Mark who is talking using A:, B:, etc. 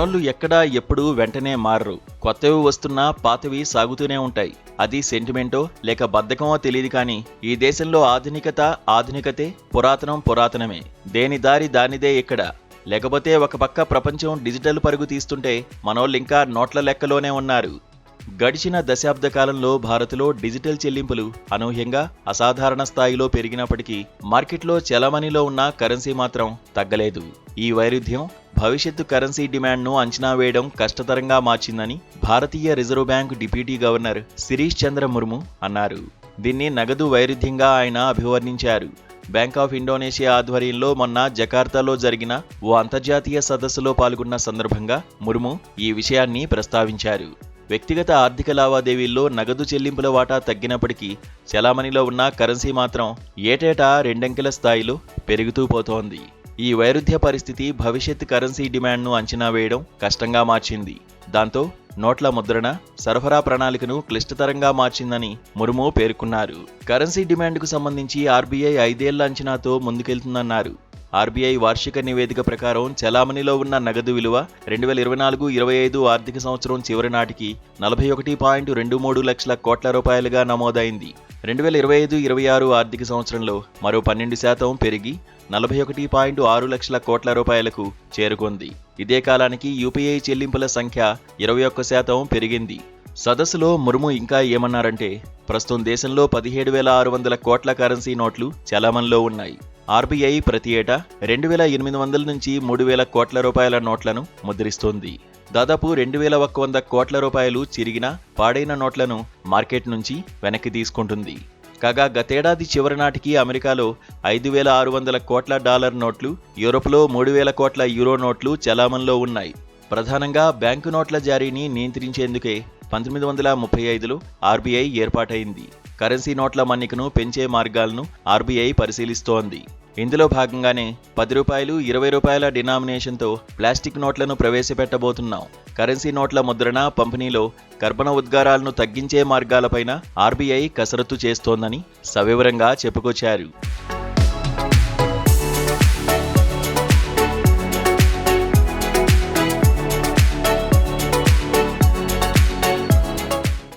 A: మనోళ్ళు ఎక్కడా ఎప్పుడూ వెంటనే మారరు. కొత్తవి వస్తున్నా పాతవి సాగుతూనే ఉంటాయి. అది సెంటిమెంటో లేక బద్ధకమో తెలియదు కానీ ఈ దేశంలో ఆధునికతే, పురాతనం పురాతనమే. దేని దారి దానిదే ఇక్కడ. లేకపోతే ఒక పక్క ప్రపంచం డిజిటల్ పరుగు తీస్తుంటే మనోళ్ళింకా నోట్ల లెక్కలోనే ఉన్నారు. గడిచిన దశాబ్ద కాలంలో భారత్లో డిజిటల్ చెల్లింపులు అనూహ్యంగా అసాధారణ స్థాయిలో పెరిగినప్పటికీ మార్కెట్లో చలామణిలో ఉన్న కరెన్సీ మాత్రం తగ్గలేదు. ఈ వైరుధ్యం భవిష్యత్తు కరెన్సీ డిమాండ్ను అంచనా వేయడం కష్టతరంగా మార్చిందని భారతీయ reserve bank deputy governor Shirish Chandra Murmu అన్నారు. దీన్ని నగదు వైరుధ్యంగా ఆయన అభివర్ణించారు. బ్యాంక్ ఆఫ్ ఇండోనేషియా ఆధ్వర్యంలో మొన్న జకార్తాలో జరిగిన ఓ అంతర్జాతీయ సదస్సులో పాల్గొన్న సందర్భంగా ముర్ము ఈ విషయాన్ని ప్రస్తావించారు. వ్యక్తిగత ఆర్థిక లావాదేవీల్లో నగదు చెల్లింపుల వాటా తగ్గినప్పటికీ చలామణిలో ఉన్న కరెన్సీ మాత్రం ఏటేటా రెండంకెల స్థాయిలో పెరుగుతూ పోతోంది. ఈ వైరుధ్య పరిస్థితి భవిష్యత్ కరెన్సీ డిమాండ్ను అంచనా వేయడం కష్టంగా మార్చింది. దాంతో నోట్ల ముద్రణ, సరఫరా ప్రణాళికను క్లిష్టతరంగా మార్చిందని ముర్ము పేర్కొన్నారు. కరెన్సీ డిమాండ్కు సంబంధించి ఆర్బీఐ 5 ఏళ్ల అంచనాతో ముందుకెళ్తుందన్నారు. ఆర్బీఐ వార్షిక నివేదిక ప్రకారం చలామణిలో ఉన్న నగదు విలువ 2024-25 ఆర్థిక సంవత్సరం చివరి నాటికి 41.23 లక్షల కోట్ల రూపాయలుగా నమోదైంది. 2025-26 ఆర్థిక సంవత్సరంలో మరో 12% పెరిగి 41.6 లక్షల కోట్ల రూపాయలకు చేరుకుంది. ఇదే కాలానికి యూపీఐ చెల్లింపుల సంఖ్య 21% పెరిగింది. సదస్సులో ముర్ము ఇంకా ఏమన్నారంటే, ప్రస్తుతం దేశంలో 17,600 కోట్ల కరెన్సీ నోట్లు చలామణిలో ఉన్నాయి. ఆర్బీఐ ప్రతి ఏటా 2,800 నుంచి 3,000 కోట్ల రూపాయల నోట్లను ముద్రిస్తోంది. దాదాపు 2,100 కోట్ల రూపాయలు చిరిగిన, పాడైన నోట్లను మార్కెట్ నుంచి వెనక్కి తీసుకుంటుంది. కాగా గతేడాది చివరి నాటికి అమెరికాలో 5,600 కోట్ల డాలర్ నోట్లు, యూరోప్లో 3,000 కోట్ల యూరో నోట్లు చలామణిలో ఉన్నాయి. ప్రధానంగా బ్యాంకు నోట్ల జారీని నియంత్రించేందుకే 1935లో ఆర్బీఐ ఏర్పాటైంది. కరెన్సీ నోట్ల మన్నికను పెంచే మార్గాలను ఆర్బీఐ పరిశీలిస్తోంది. ఇందులో భాగంగానే 10 రూపాయలు, 20 రూపాయల డినామినేషన్తో ప్లాస్టిక్ నోట్లను ప్రవేశపెట్టబోతున్నాం. కరెన్సీ నోట్ల ముద్రణ, పంపిణీలో కర్బన ఉద్గారాలను తగ్గించే మార్గాలపైన ఆర్బీఐ కసరత్తు చేస్తోందని సవివరంగా చెప్పుకొచ్చారు.